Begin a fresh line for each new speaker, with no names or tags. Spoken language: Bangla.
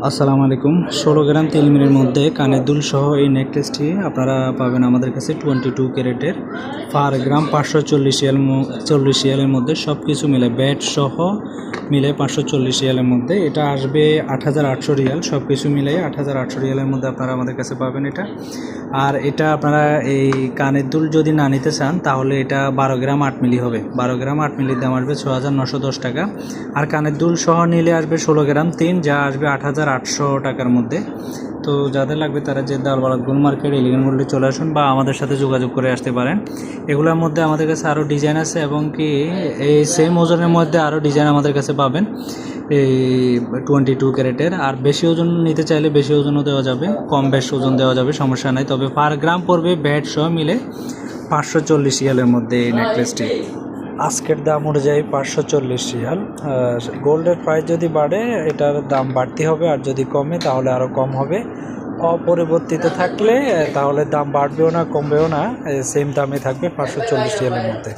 আসসালামু আলাইকুম। 16 গ্রাম তিলমিরের মধ্যে কানের দুল সহ এই নেকলেসটি আপনারা পাবেন আমাদের কাছে 22 ক্যারেটের, পার গ্রাম 540 রিয়ালের মধ্যে, সব কিছু মিলে ব্যাট সহ মিলে 540 রিয়ালের মধ্যে। এটা আসবে 8800 রিয়াল, সব কিছু মিলে 8800 রিয়ালের মধ্যে আপনারা আমাদের কাছে পাবেন এটা। আর এটা আপনারা এই কানের দুল যদি না নিতে চান তাহলে এটা 12 গ্রাম 8 মিলি হবে। 12 গ্রাম 8 মিলির দাম আসবে 6910 টাকা। আর কানের দুল সহ নিলে আসবে 16 গ্রাম 3, যা আসবে 8800 টাকার মধ্যে। তো যাদের লাগবে তারা যে দালবালাদ গোল মার্কেট এলিগেন্ট গোল্ডে চলে আসুন বা আমাদের সাথে যোগাযোগ করে আসতে পারেন। এগুলোর মধ্যে আমাদের কাছে আরও ডিজাইন আছে এবং কি এই সেম ওজনের মধ্যে আরও ডিজাইন আমাদের কাছে পাবেন এই 22 ক্যারেটের। আর বেশি ওজন নিতে চাইলে বেশি ওজনও দেওয়া যাবে, কম বেশ ওজন দেওয়া যাবে, সমস্যা নাই। তবে পার গ্রাম পড়বে ব্যাট সহ মিলে 540 রিয়ালের মধ্যে এই নেকলেসটি। আজকের দাম অনুযায়ী 540 রিয়াল। গোল্ডের প্রাইস যদি বাড়ে এটার দাম বাড়তি হবে, আর যদি কমে তাহলে আরও কম হবে। অপরিবর্তিত থাকলে তাহলে দাম বাড়বেও না কমবেও না, সেম দামে থাকবে 540 রিয়ালের মধ্যে।